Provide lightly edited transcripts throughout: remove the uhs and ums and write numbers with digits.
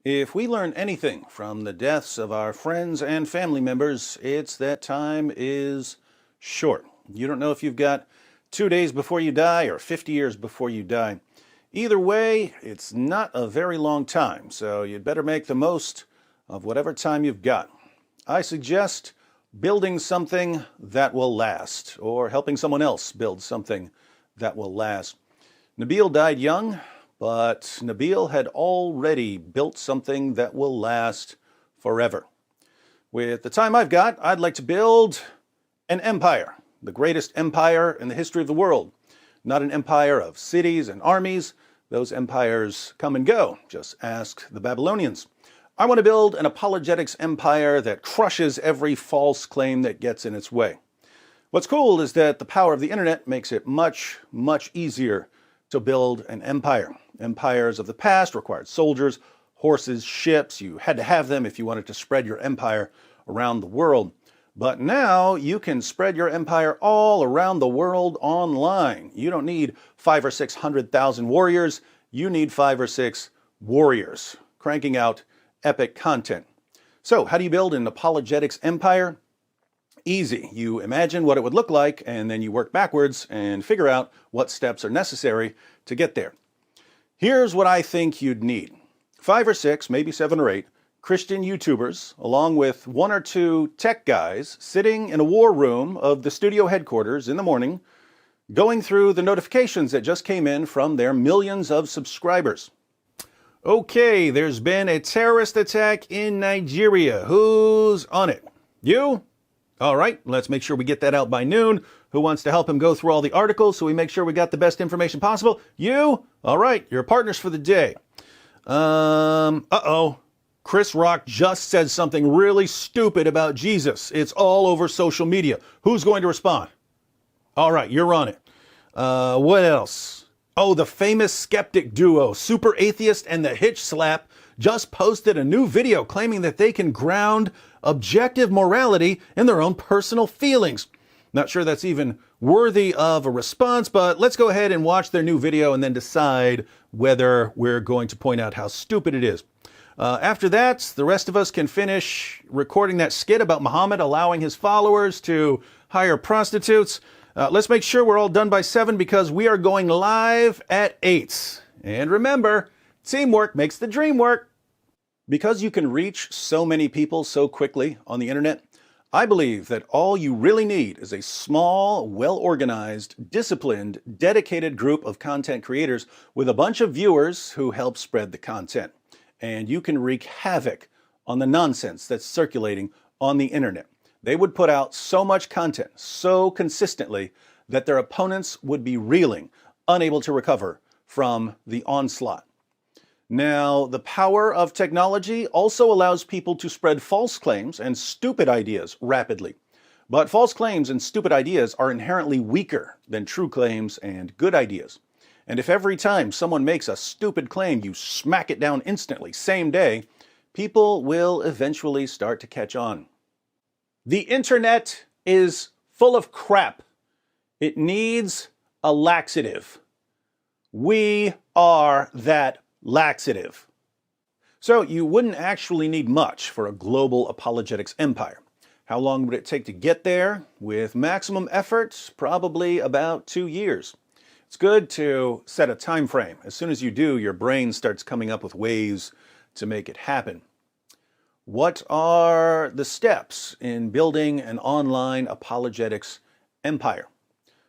If we learn anything from the deaths of our friends and family members, it's that time is short. You don't know if you've got 2 days before you die or 50 years before you die. Either way, it's not a very long time, so you'd better make the most of whatever time you've got. I suggest building something that will last, or helping someone else build something that will last. Nabil died young, but Nabil had already built something that will last forever. With the time I've got, I'd like to build an empire, the greatest empire in the history of the world. Not an empire of cities and armies. Those empires come and go. Just ask the Babylonians. I want to build an apologetics empire that crushes every false claim that gets in its way. What's cool is that the power of the internet makes it much, much easier to build an empire. Empires of the past required soldiers, horses, ships. You had to have them if you wanted to spread your empire around the world. But now you can spread your empire all around the world online. You don't need 500,000 or 600,000 warriors. You need 5 or 6 warriors cranking out epic content. So how do you build an apologetics empire? Easy. You imagine what it would look like, and then you work backwards and figure out what steps are necessary to get there. Here's what I think you'd need. 5 or 6, maybe 7 or 8, Christian YouTubers, along with 1 or 2 tech guys, sitting in a war room of the studio headquarters in the morning, going through the notifications that just came in from their millions of subscribers. Okay, there's been a terrorist attack in Nigeria. Who's on it? You? All right, let's make sure we get that out by noon. Who wants to help him go through all the articles so we make sure we got the best information possible? You? All right, you're partners for the day. Chris Rock just said something really stupid about Jesus. It's all over social media. Who's going to respond? All right, you're on it. What else? Oh, the famous skeptic duo, Super Atheist and the Hitch Slap, just posted a new video claiming that they can ground objective morality in their own personal feelings. Not sure that's even worthy of a response, but let's go ahead and watch their new video and then decide whether we're going to point out how stupid it is. After that, the rest of us can finish recording that skit about Muhammad allowing his followers to hire prostitutes. Let's make sure we're all done by 7 because we are going live at 8. And remember, teamwork makes the dream work. Because you can reach so many people so quickly on the internet, I believe that all you really need is a small, well-organized, disciplined, dedicated group of content creators with a bunch of viewers who help spread the content. And you can wreak havoc on the nonsense that's circulating on the internet. They would put out so much content so consistently that their opponents would be reeling, unable to recover from the onslaught. Now, the power of technology also allows people to spread false claims and stupid ideas rapidly. But false claims and stupid ideas are inherently weaker than true claims and good ideas. And if every time someone makes a stupid claim, you smack it down instantly, same day, people will eventually start to catch on. The internet is full of crap. It needs a laxative. We are that laxative. So you wouldn't actually need much for a global apologetics empire. How long would it take to get there? With maximum effort, probably about 2 years. It's good to set a time frame. As soon as you do, your brain starts coming up with ways to make it happen. What are the steps in building an online apologetics empire?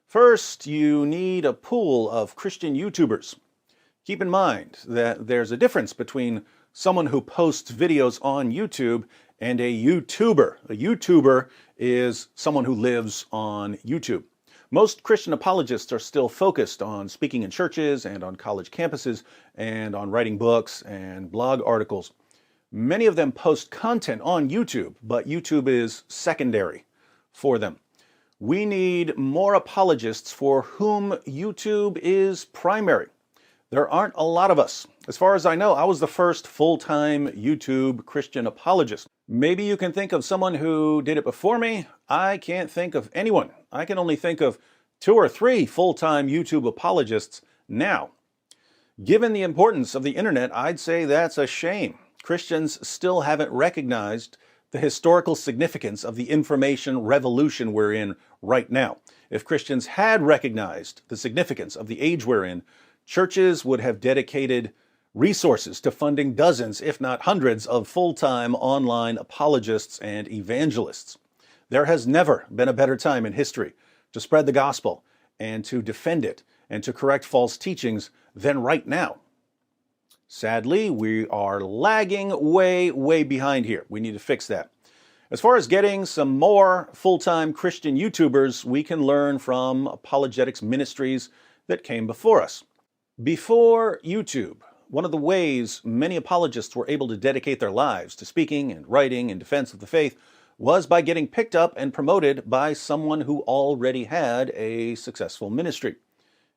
First, you need a pool of Christian YouTubers. Keep in mind that there's a difference between someone who posts videos on YouTube and a YouTuber. A YouTuber is someone who lives on YouTube. Most Christian apologists are still focused on speaking in churches and on college campuses and on writing books and blog articles. Many of them post content on YouTube, but YouTube is secondary for them. We need more apologists for whom YouTube is primary. There aren't a lot of us. As far as I know, I was the first full-time YouTube Christian apologist. Maybe you can think of someone who did it before me. I can't think of anyone. I can only think of 2 or 3 full-time YouTube apologists now. Given the importance of the internet, I'd say that's a shame. Christians still haven't recognized the historical significance of the information revolution we're in right now. If Christians had recognized the significance of the age we're in, churches would have dedicated resources to funding dozens, if not hundreds, of full-time online apologists and evangelists. There has never been a better time in history to spread the gospel and to defend it and to correct false teachings than right now. Sadly, we are lagging way behind here. We need to fix that. As far as getting some more full-time Christian YouTubers, we can learn from apologetics ministries that came before us. Before YouTube, one of the ways many apologists were able to dedicate their lives to speaking and writing in defense of the faith was by getting picked up and promoted by someone who already had a successful ministry.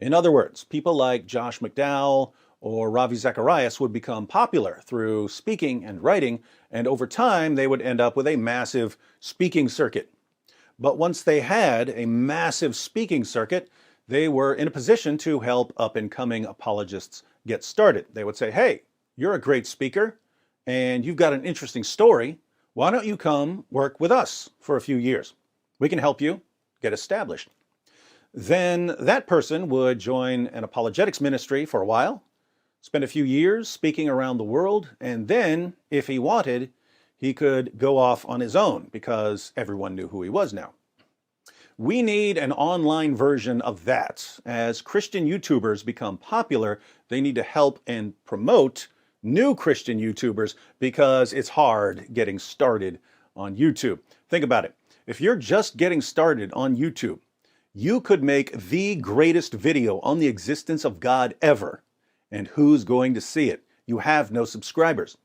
In other words, people like Josh McDowell or Ravi Zacharias would become popular through speaking and writing, and over time they would end up with a massive speaking circuit. But once they had a massive speaking circuit, they were in a position to help up-and-coming apologists get started. They would say, hey, you're a great speaker, and you've got an interesting story. Why don't you come work with us for a few years? We can help you get established. Then that person would join an apologetics ministry for a while, spend a few years speaking around the world, and then, if he wanted, he could go off on his own because everyone knew who he was now. We need an online version of that. As Christian YouTubers become popular, they need to help and promote new Christian YouTubers because it's hard getting started on YouTube. Think about it. If you're just getting started on YouTube, you could make the greatest video on the existence of God ever. And who's going to see it? You have no subscribers.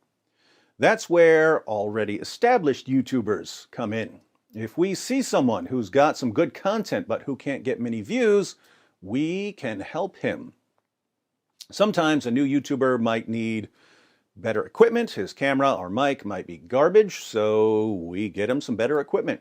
That's where already established YouTubers come in. If we see someone who's got some good content but who can't get many views, we can help him. Sometimes a new YouTuber might need better equipment. His camera or mic might be garbage, so we get him some better equipment.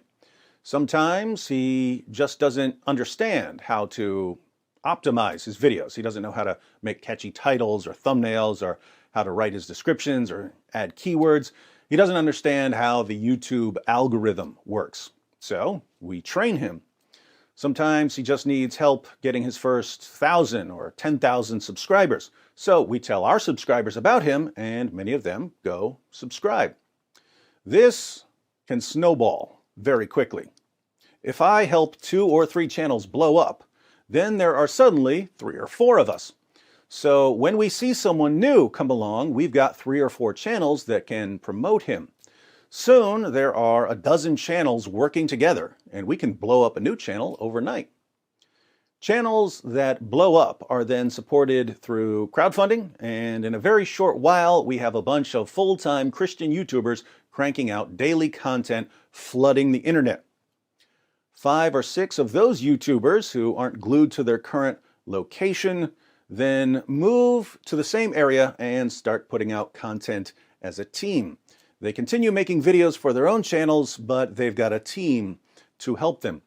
Sometimes he just doesn't understand how to optimize his videos. He doesn't know how to make catchy titles or thumbnails or how to write his descriptions or add keywords. He doesn't understand how the YouTube algorithm works. So we train him. Sometimes he just needs help getting his first 1,000 or 10,000 subscribers. So we tell our subscribers about him, and many of them go subscribe. This can snowball very quickly. If I help 2 or 3 channels blow up, then there are suddenly 3 or 4 of us. So when we see someone new come along, we've got 3 or 4 channels that can promote him. Soon there are a dozen channels working together, and we can blow up a new channel overnight. Channels that blow up are then supported through crowdfunding, and in a very short while, we have a bunch of full-time Christian YouTubers cranking out daily content, flooding the internet. 5 or 6 of those YouTubers who aren't glued to their current location then move to the same area and start putting out content as a team. They continue making videos for their own channels, but they've got a team to help them.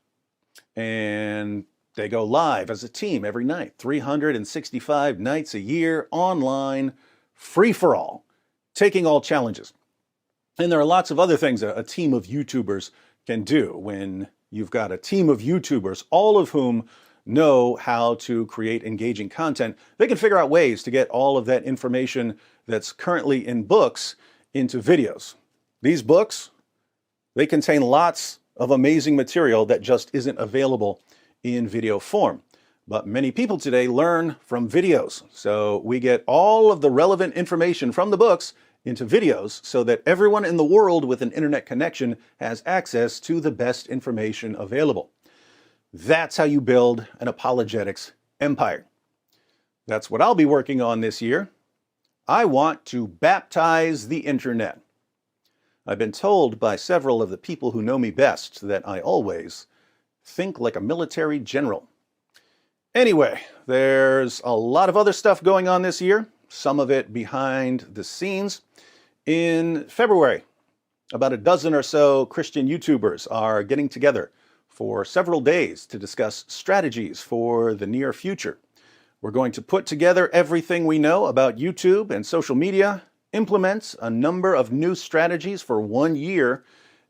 And they go live as a team every night, 365 nights a year, online, free for all, taking all challenges. And there are lots of other things a team of YouTubers can do when you've got a team of YouTubers, all of whom know how to create engaging content. They can figure out ways to get all of that information that's currently in books into videos. These books, they contain lots of amazing material that just isn't available in video form. But many people today learn from videos. So we get all of the relevant information from the books into videos so that everyone in the world with an internet connection has access to the best information available. That's how you build an apologetics empire. That's what I'll be working on this year. I want to baptize the internet. I've been told by several of the people who know me best that I always think like a military general. Anyway, there's a lot of other stuff going on this year, some of it behind the scenes. In February, about a dozen or so Christian YouTubers are getting together for several days to discuss strategies for the near future. We're going to put together everything we know about YouTube and social media implement a number of new strategies for 1 year,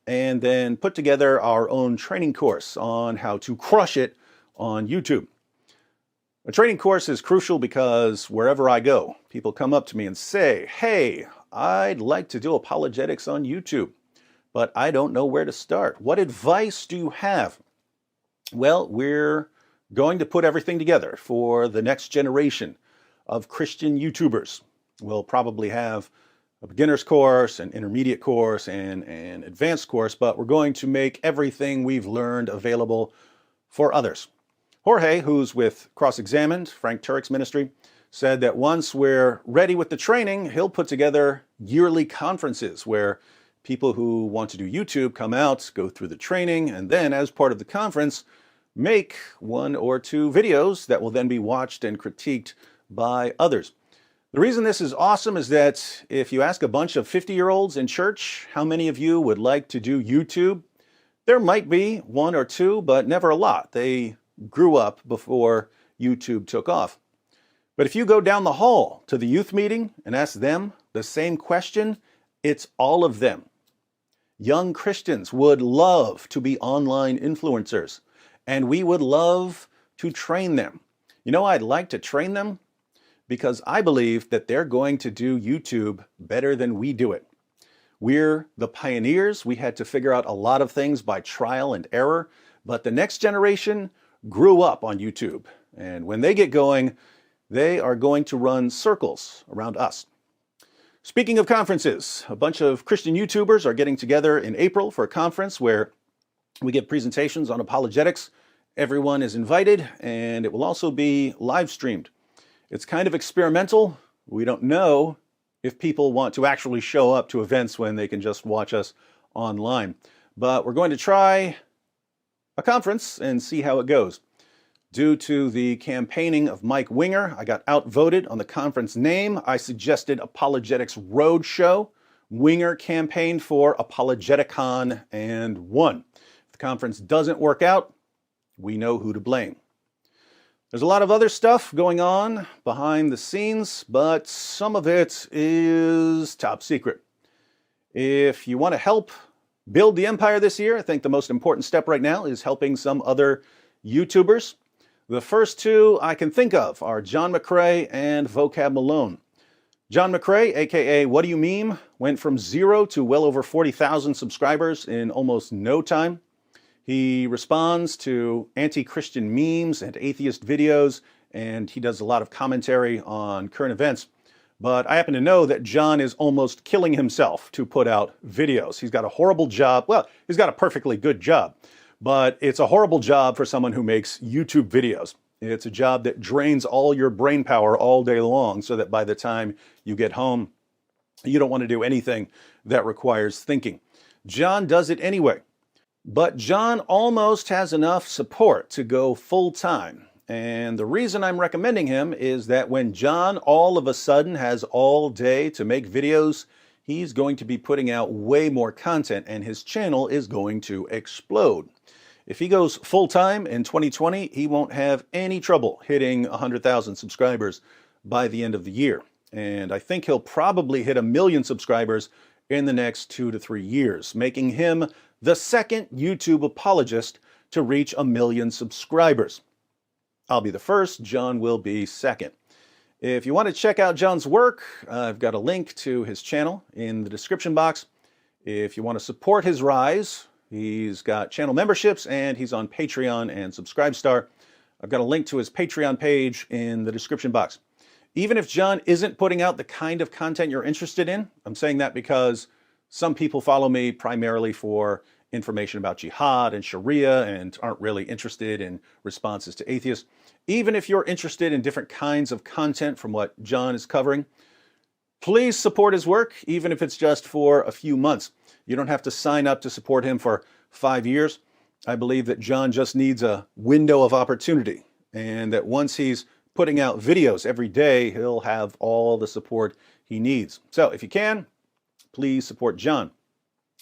and then put together our own training course on how to crush it on YouTube. A training course is crucial because wherever I go, people come up to me and say, "Hey, I'd like to do apologetics on YouTube, but I don't know where to start. What advice do you have?" Well, we're going to put everything together for the next generation of Christian YouTubers. We'll probably have a beginner's course, an intermediate course, and an advanced course, but we're going to make everything we've learned available for others. Jorge, who's with Cross-Examined, Frank Turek's ministry, said that once we're ready with the training, he'll put together yearly conferences where people who want to do YouTube come out, go through the training, and then as part of the conference, make 1 or 2 videos that will then be watched and critiqued by others. The reason this is awesome is that if you ask a bunch of 50-year-olds in church how many of you would like to do YouTube, there might be 1 or 2, but never a lot. They grew up before YouTube took off. But if you go down the hall to the youth meeting and ask them the same question, it's all of them. Young Christians would love to be online influencers, and we would love to train them. You know, I'd like to train them because I believe that they're going to do YouTube better than we do it. We're the pioneers. We had to figure out a lot of things by trial and error, but the next generation grew up on YouTube. And when they get going, they are going to run circles around us. Speaking of conferences, a bunch of Christian YouTubers are getting together in April for a conference where we give presentations on apologetics. Everyone is invited, and it will also be live streamed. It's kind of experimental. We don't know if people want to actually show up to events when they can just watch us online. But we're going to try a conference and see how it goes. Due to the campaigning of Mike Winger, I got outvoted on the conference name. I suggested Apologetics Roadshow. Winger campaigned for Apologeticon and won. If the conference doesn't work out, we know who to blame. There's a lot of other stuff going on behind the scenes, but some of it is top secret. If you want to help build the empire this year, I think the most important step right now is helping some other YouTubers. The first 2 I can think of are John McCrae and Vocab Malone. John McCrae, aka Whaddo You Meme, went from 0 to well over 40,000 subscribers in almost no time. He responds to anti-Christian memes and atheist videos, and he does a lot of commentary on current events. But I happen to know that John is almost killing himself to put out videos. He's got a horrible job. Well, he's got a perfectly good job, but it's a horrible job for someone who makes YouTube videos. It's a job that drains all your brain power all day long, so that by the time you get home, you don't want to do anything that requires thinking. John does it anyway. But John almost has enough support to go full-time. And the reason I'm recommending him is that when John all of a sudden has all day to make videos, he's going to be putting out way more content and his channel is going to explode. If he goes full-time in 2020, he won't have any trouble hitting 100,000 subscribers by the end of the year. And I think he'll probably hit 1 million subscribers in the next 2 to 3 years, making him the second YouTube apologist to reach 1 million subscribers. I'll be the first, John will be second. If you want to check out John's work, I've got a link to his channel in the description box. If you want to support his rise, he's got channel memberships and he's on Patreon and Subscribestar. I've got a link to his Patreon page in the description box. Even if John isn't putting out the kind of content you're interested in, I'm saying that because some people follow me primarily for information about jihad and Sharia and aren't really interested in responses to atheists. Even if you're interested in different kinds of content from what John is covering, please support his work, even if it's just for a few months. You don't have to sign up to support him for 5 years. I believe that John just needs a window of opportunity, and that once he's putting out videos every day, he'll have all the support he needs. So if you can, please support John.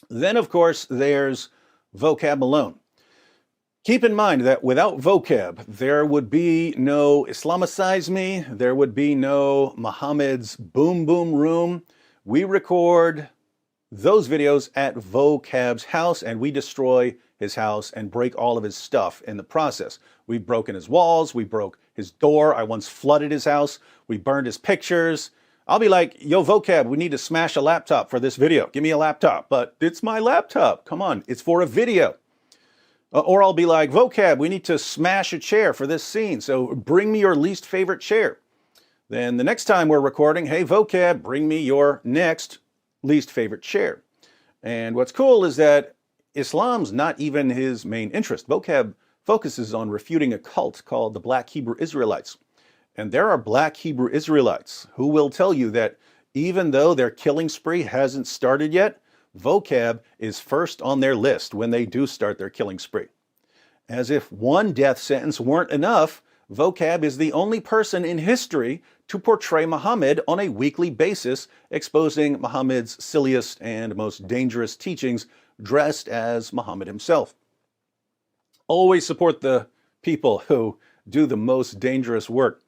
Then, of course, there's Vocab Malone. Keep in mind that without Vocab, there would be no Islamicize Me, there would be no Muhammad's Boom Boom Room. We record those videos at Vocab's house, and we destroy his house and break all of his stuff in the process. We've broken his walls, we broke his door, I once flooded his house, we burned his pictures. I'll be like, yo, Vocab, we need to smash a laptop for this video. Give me a laptop. But it's my laptop. Come on, it's for a video. Or I'll be like, Vocab, we need to smash a chair for this scene, so bring me your least favorite chair. Then the next time we're recording, hey, Vocab, bring me your next least favorite chair. And what's cool is that Islam's not even his main interest. Vocab focuses on refuting a cult called the Black Hebrew Israelites. And there are Black Hebrew Israelites who will tell you that even though their killing spree hasn't started yet, Vocab is first on their list when they do start their killing spree. As if one death sentence weren't enough, Vocab is the only person in history to portray Muhammad on a weekly basis, exposing Muhammad's silliest and most dangerous teachings dressed as Muhammad himself. Always support the people who do the most dangerous work.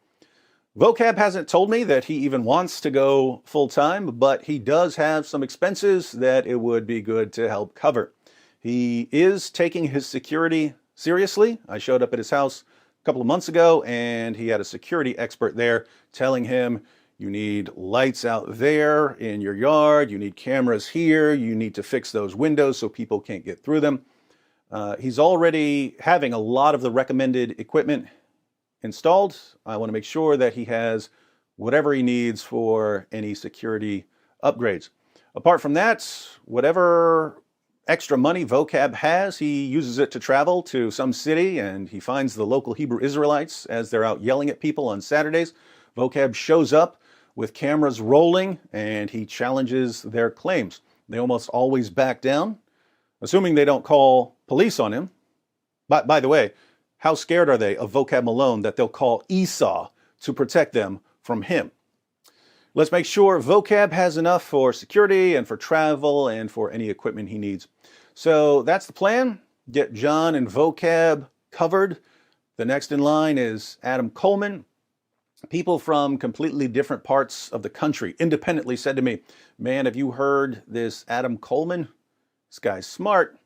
Vocab hasn't told me that he even wants to go full-time, but he does have some expenses that it would be good to help cover. He is taking his security seriously. I showed up at his house a couple of months ago, and he had a security expert there telling him, you need lights out there in your yard, you need cameras here, you need to fix those windows so people can't get through them. He's already having a lot of the recommended equipment installed. I want to make sure that he has whatever he needs for any security upgrades. Apart from that, whatever extra money Vocab has, he uses it to travel to some city, and he finds the local Hebrew Israelites as they're out yelling at people on Saturdays. Vocab shows up with cameras rolling, and he challenges their claims. They almost always back down, assuming they don't call police on him. But by the way, how scared are they of Vocab Malone that they'll call Esau to protect them from him? Let's make sure Vocab has enough for security and for travel and for any equipment he needs. So that's the plan. Get John and Vocab covered. The next in line is Adam Coleman. People from completely different parts of the country independently said to me, man, have you heard this Adam Coleman? This guy's smart.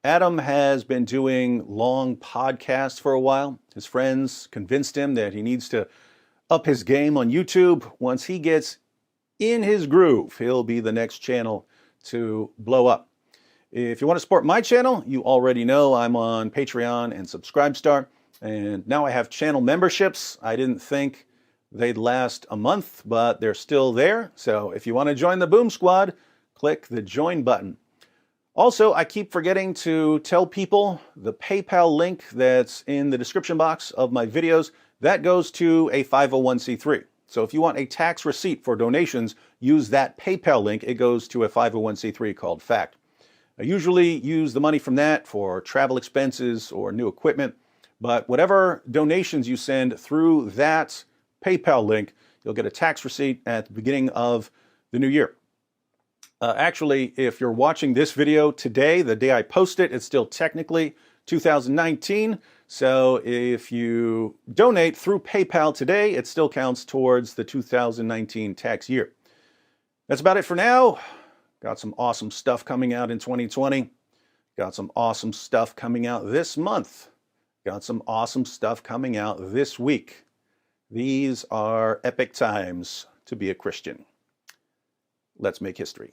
Adam has been doing long podcasts for a while. His friends convinced him that he needs to up his game on YouTube. Once he gets in his groove, he'll be the next channel to blow up. If you want to support my channel, you already know I'm on Patreon and Subscribestar. And now I have channel memberships. I didn't think they'd last a month, but they're still there. So if you want to join the Boom Squad, click the join button. Also, I keep forgetting to tell people the PayPal link that's in the description box of my videos, that goes to a 501c3. So if you want a tax receipt for donations, use that PayPal link. It goes to a 501c3 called FACT. I usually use the money from that for travel expenses or new equipment, but whatever donations you send through that PayPal link, you'll get a tax receipt at the beginning of the new year. Actually, if you're watching this video today, the day I post it, it's still technically 2019. So if you donate through PayPal today, it still counts towards the 2019 tax year. That's about it for now. Got some awesome stuff coming out in 2020. Got some awesome stuff coming out this month. Got some awesome stuff coming out this week. These are epic times to be a Christian. Let's make history.